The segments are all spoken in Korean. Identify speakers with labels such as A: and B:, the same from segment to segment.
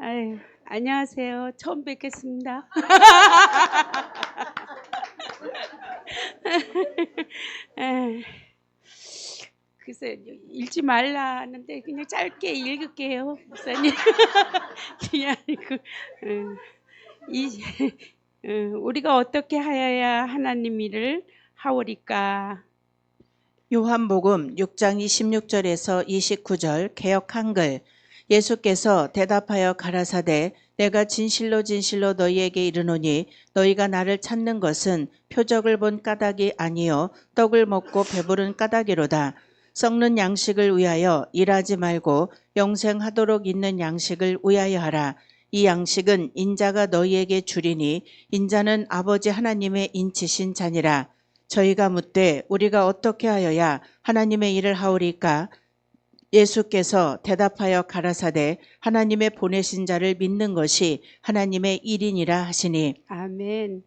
A: 아유, 안녕하세요. 처음 뵙겠습니다. 에, 글쎄 읽지 말라 하는데 그냥 짧게 읽을게요, 목사님. 그냥 이 우리가 어떻게 하여야 하나님 일을 하오리까?
B: 요한복음 6장 26절에서 29절 개역 한글. 예수께서 대답하여 가라사대 내가 진실로 진실로 너희에게 이르노니 너희가 나를 찾는 것은 표적을 본 까닭이 아니요 떡을 먹고 배부른 까닭이로다. 썩는 양식을 위하여 일하지 말고 영생하도록 있는 양식을 위하여 하라. 이 양식은 인자가 너희에게 주리니 인자는 아버지 하나님의 인치신 자니라. 저희가 묻되 우리가 어떻게 하여야 하나님의 일을 하오리까? 예수께서 대답하여 가라사대 하나님의 보내신 자를 믿는 것이 하나님의 일이니라 하시니.
A: 아멘.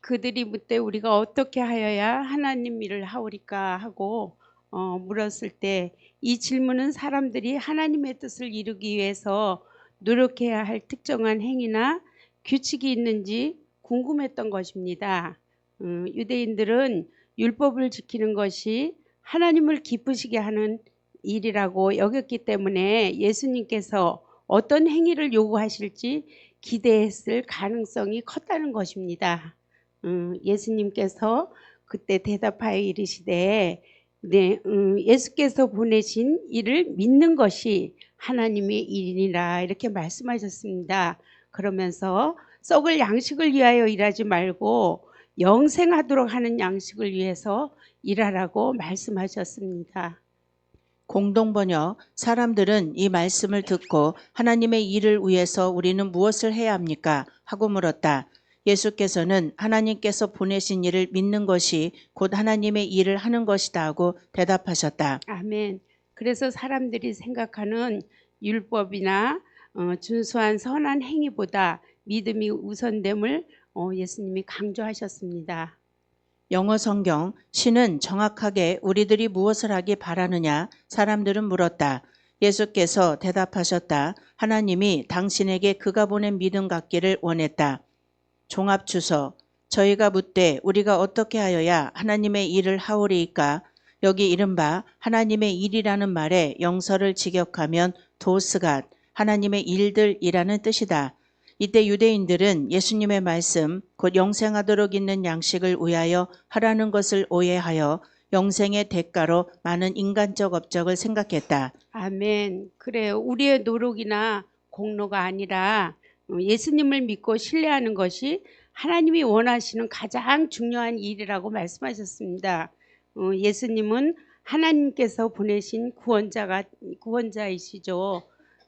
A: 그들이 묻되 우리가 어떻게 하여야 하나님 일을 하오리까 하고 물었을 때 이 질문은 사람들이 하나님의 뜻을 이루기 위해서 노력해야 할 특정한 행위나 규칙이 있는지 궁금했던 것입니다. 유대인들은 율법을 지키는 것이 하나님을 기쁘시게 하는 일이라고 여겼기 때문에 예수님께서 어떤 행위를 요구하실지 기대했을 가능성이 컸다는 것입니다. 예수님께서 그때 대답하여 이르시되 예수께서 보내신 일을 믿는 것이 하나님의 일이니라 이렇게 말씀하셨습니다. 그러면서 썩을 양식을 위하여 일하지 말고 영생하도록 하는 양식을 위해서 일하라고 말씀하셨습니다.
B: 공동번역. 사람들은 이 말씀을 듣고 하나님의 일을 위해서 우리는 무엇을 해야 합니까? 하고 물었다. 예수께서는 하나님께서 보내신 일을 믿는 것이 곧 하나님의 일을 하는 것이다 하고 대답하셨다.
A: 아멘. 그래서 사람들이 생각하는 율법이나 준수한 선한 행위보다 믿음이 우선됨을 예수님이 강조하셨습니다.
B: 영어 성경. 신은 정확하게 우리들이 무엇을 하기 바라느냐? 사람들은 물었다. 예수께서 대답하셨다. 하나님이 당신에게 그가 보낸 믿음 갖기를 원했다. 종합주소. 저희가 묻되 우리가 어떻게 하여야 하나님의 일을 하오리이까? 여기 이른바 하나님의 일이라는 말에 영서를 직역하면 도스갓, 하나님의 일들이라는 뜻이다. 이때 유대인들은 예수님의 말씀, 곧 영생하도록 있는 양식을 위하여 하라는 것을 오해하여 영생의 대가로 많은 인간적 업적을 생각했다.
A: 아멘. 그래요. 우리의 노력이나 공로가 아니라 예수님을 믿고 신뢰하는 것이 하나님이 원하시는 가장 중요한 일이라고 말씀하셨습니다. 예수님은 하나님께서 보내신 구원자이시죠.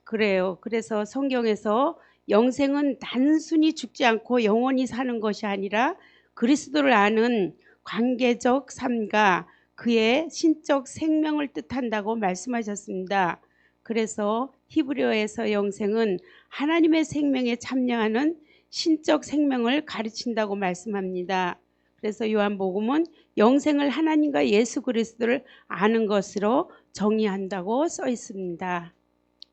A: 그래요. 그래서 성경에서 영생은 단순히 죽지 않고 영원히 사는 것이 아니라 그리스도를 아는 관계적 삶과 그의 신적 생명을 뜻한다고 말씀하셨습니다. 그래서 히브리어에서 영생은 하나님의 생명에 참여하는 신적 생명을 가르친다고 말씀합니다. 그래서 요한복음은 영생을 하나님과 예수 그리스도를 아는 것으로 정의한다고 써 있습니다.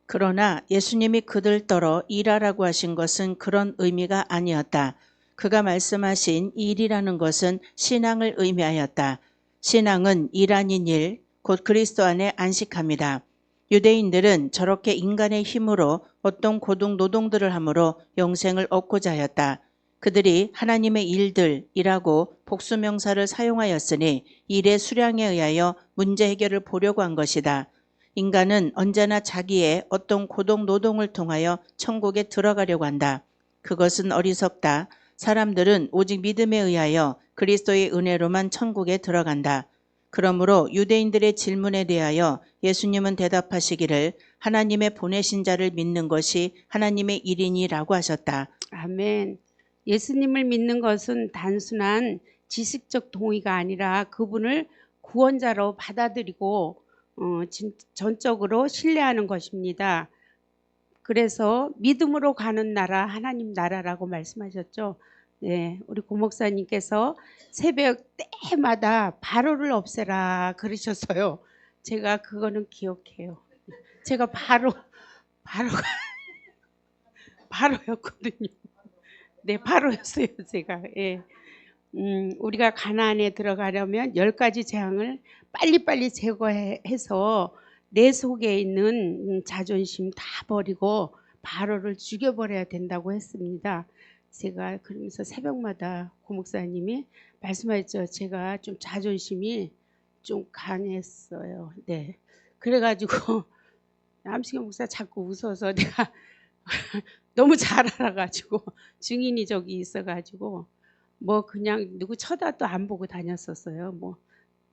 B: 그러나 예수님이 그들 떨어 일하라고 하신 것은 그런 의미가 아니었다. 그가 말씀하신 일이라는 것은 신앙을 의미하였다. 신앙은 일 아닌 일, 곧 그리스도 안에 안식합니다. 유대인들은 저렇게 인간의 힘으로 어떤 고등 노동들을 함으로 영생을 얻고자 하였다. 그들이 하나님의 일들이라고 복수명사를 사용하였으니 일의 수량에 의하여 문제 해결을 보려고 한 것이다. 인간은 언제나 자기의 어떤 고동 노동을 통하여 천국에 들어가려고 한다. 그것은 어리석다. 사람들은 오직 믿음에 의하여 그리스도의 은혜로만 천국에 들어간다. 그러므로 유대인들의 질문에 대하여 예수님은 대답하시기를 하나님의 보내신 자를 믿는 것이 하나님의 일이니라고 하셨다.
A: 아멘. 예수님을 믿는 것은 단순한 지식적 동의가 아니라 그분을 구원자로 받아들이고 전적으로 신뢰하는 것입니다. 그래서 믿음으로 가는 나라 하나님 나라라고 말씀하셨죠. 네, 우리 고목사님께서 새벽 때마다 바로를 없애라 그러셨어요. 제가 그거는 기억해요. 제가 바로가 바로였거든요. 네, 바로였어요, 제가. 예. 우리가 가나안에 들어가려면 10가지 재앙을 빨리빨리 제거해서 내 속에 있는 자존심 다 버리고 바로를 죽여버려야 된다고 했습니다. 제가 그러면서 새벽마다 고목사님이 말씀하셨죠. 제가 좀 자존심이 좀 강했어요. 네. 그래가지고 암시경 목사 자꾸 웃어서 내가 너무 잘 알아가지고 증인이 저기 있어가지고 뭐 그냥 누구 쳐다도 안 보고 다녔었어요. 뭐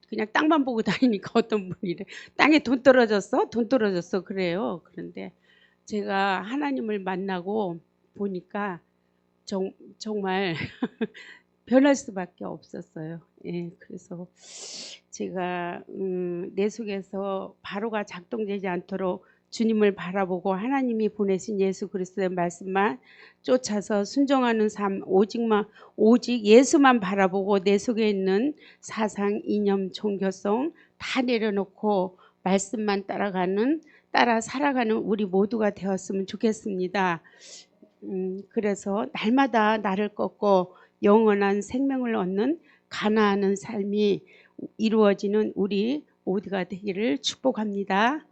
A: 그냥 땅만 보고 다니니까 어떤 분이 이래 땅에 돈 떨어졌어? 돈 떨어졌어 그래요. 그런데 제가 하나님을 만나고 보니까 정말 변할 수밖에 없었어요. 예, 그래서 제가 내 속에서 바로가 작동되지 않도록 주님을 바라보고 하나님이 보내신 예수 그리스도의 말씀만 쫓아서 순종하는 삶, 오직 예수만 바라보고 내 속에 있는 사상, 이념, 종교성 다 내려놓고 말씀만 따라 살아가는 우리 모두가 되었으면 좋겠습니다. 그래서 날마다 나를 꺾고 영원한 생명을 얻는 가나하는 삶이 이루어지는 우리 모두가 되기를 축복합니다.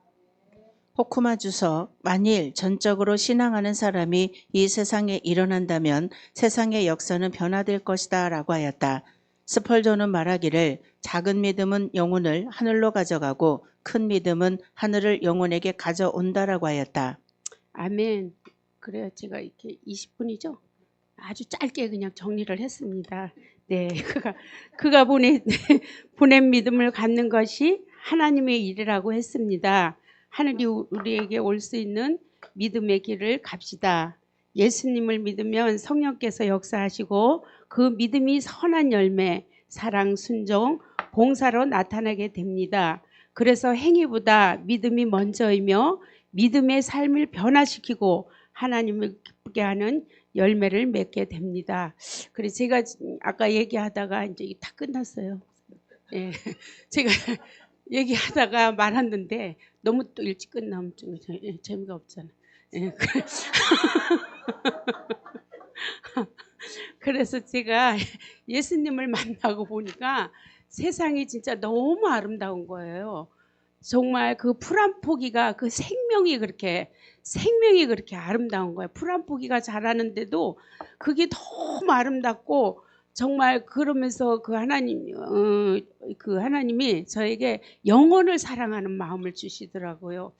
B: 호쿠마 주석, 만일 전적으로 신앙하는 사람이 이 세상에 일어난다면 세상의 역사는 변화될 것이다 라고 하였다. 스펄전은 말하기를 작은 믿음은 영혼을 하늘로 가져가고 큰 믿음은 하늘을 영혼에게 가져온다라고 하였다.
A: 아멘. 그래요. 제가 이렇게 20분이죠. 아주 짧게 그냥 정리를 했습니다. 네, 그가 보낸 믿음을 갖는 것이 하나님의 일이라고 했습니다. 하늘이 우리에게 올 수 있는 믿음의 길을 갑시다. 예수님을 믿으면 성령께서 역사하시고 그 믿음이 선한 열매, 사랑, 순종, 봉사로 나타나게 됩니다. 그래서 행위보다 믿음이 먼저이며 믿음의 삶을 변화시키고 하나님을 기쁘게 하는 열매를 맺게 됩니다. 그래서 제가 아까 얘기하다가 이제 다 끝났어요. 예, 제가 얘기하다가 말았는데 너무 또 일찍 끝나면 좀 재미가 없잖아. 예, 그래서 제가 예수님을 만나고 보니까 세상이 진짜 너무 아름다운 거예요. 정말 그 풀 한 포기가 그 생명이 그렇게 아름다운 거예요. 풀 한 포기가 자라는데도 그게 너무 아름답고 정말 그러면서 그 하나님이 저에게 영혼을 사랑하는 마음을 주시더라고요.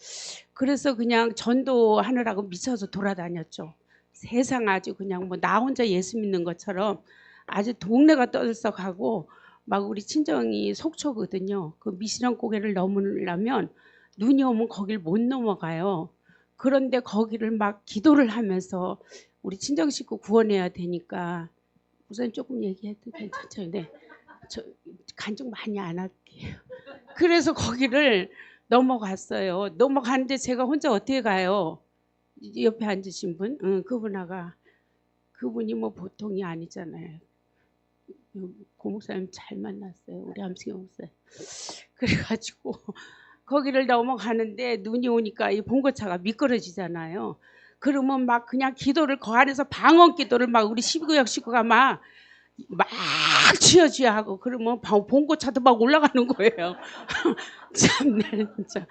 A: 그래서 그냥 전도하느라고 미쳐서 돌아다녔죠. 세상 아주 그냥 뭐 나 혼자 예수 믿는 것처럼 아주 동네가 떠들썩하고 막 우리 친정이 속초거든요. 그 미시령 고개를 넘으려면 눈이 오면 거길 못 넘어가요. 그런데 거기를 막 기도를 하면서 우리 친정 식구 구원해야 되니까 우선 조금 얘기해도 괜찮죠? 네. 저 간증 많이 안 할게요. 그래서 거기를 넘어갔어요. 넘어가는데 제가 혼자 어떻게 가요? 옆에 앉으신 분, 그분이 뭐 보통이 아니잖아요. 고목사님 잘 만났어요. 우리 암승영 목사님. 그래가지고 거기를 넘어가는데 눈이 오니까 이 봉고차가 미끄러지잖아요. 그러면 막 그냥 기도를 그 안에서 방언 기도를 막 우리 12구역 식구가 막 쥐어쥐어 하고 그러면 봉고차도 막 올라가는 거예요. 참네 진짜.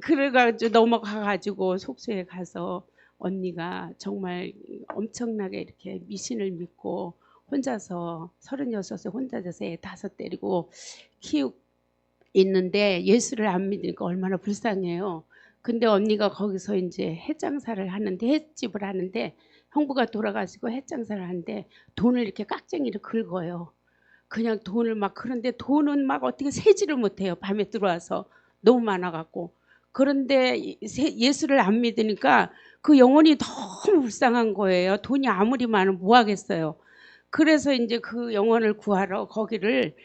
A: 그래가지고 넘어가가지고 속초에 가서 언니가 정말 엄청나게 이렇게 미신을 믿고 혼자서 36에 혼자서 애 5 데리고 키우고 있는데 예수를 안 믿으니까 얼마나 불쌍해요. 근데 언니가 거기서 이제 햇장사를 하는데 햇집을 하는데 형부가 돌아가시고 햇장사를 하는데 돈을 이렇게 깍쟁이를 긁어요. 그냥 돈을 막 그런데 돈은 막 어떻게 세지를 못해요. 밤에 들어와서 너무 많아갖고. 그런데 예수를 안 믿으니까 그 영혼이 너무 불쌍한 거예요. 돈이 아무리 많으면 뭐 하겠어요. 그래서 이제 그 영혼을 구하러 거기를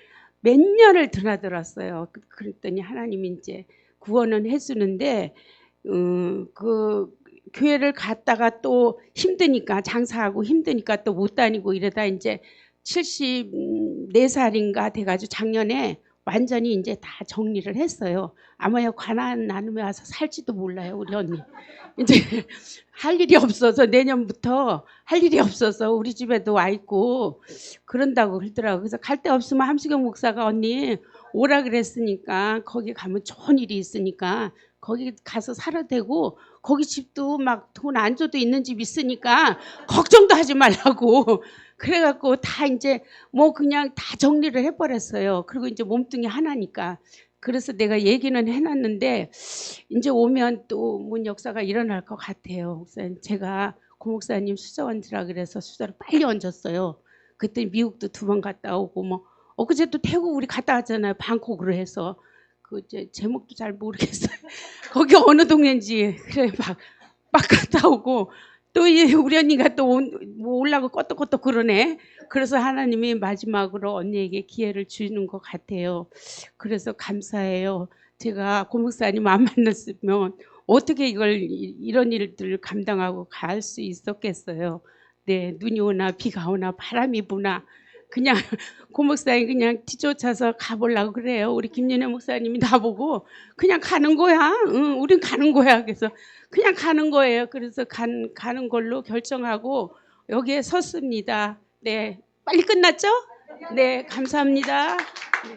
A: 몇 년을 드나들었어요. 그랬더니 하나님이 이제 구원은 해주는데 그 교회를 갔다가 또 힘드니까 장사하고 힘드니까 또 못 다니고 이러다 이제 74살인가 돼가지고 작년에 완전히 이제 다 정리를 했어요. 아마야 관한 나눔에 와서 살지도 몰라요, 우리 언니. 이제 할 일이 없어서 내년부터 할 일이 없어서 우리 집에도 와 있고 그런다고 그러더라고요. 그래서 갈 데 없으면 함수경 목사가 언니 오라 그랬으니까 거기 가면 좋은 일이 있으니까 거기 가서 살아도 되고 거기 집도 막 돈 안 줘도 있는 집 있으니까 걱정도 하지 말라고 그래갖고 다 이제 뭐 그냥 다 정리를 해버렸어요. 그리고 이제 몸뚱이 하나니까. 그래서 내가 얘기는 해놨는데 이제 오면 또 뭔 역사가 일어날 것 같아요. 목사님, 제가 고 목사님 수저 얹으라 그래서 수저를 빨리 얹었어요. 그때 미국도 2번 갔다 오고 뭐 엊그제 또 태국 우리 갔다 왔잖아요. 방콕으로 해서 그 이제 제목도 잘 모르겠어요. 거기 어느 동네인지 그래 막 갔다 오고 또 우리 언니가 또 뭐 올라고 껐덕껐덕 그러네. 그래서 하나님이 마지막으로 언니에게 기회를 주는 것 같아요. 그래서 감사해요. 제가 고 목사님 안 만났으면 어떻게 이런 일들을 감당하고 갈 수 있었겠어요. 네, 눈이 오나 비가 오나 바람이 부나 그냥 고 목사님 그냥 뒤쫓아서 가보려고 그래요. 우리 김윤혜 목사님이 나보고 그냥 가는 거야. 응, 우린 가는 거야. 그래서 그냥 가는 거예요. 그래서 가는 걸로 결정하고 여기에 섰습니다. 네, 빨리 끝났죠? 네, 감사합니다. 네.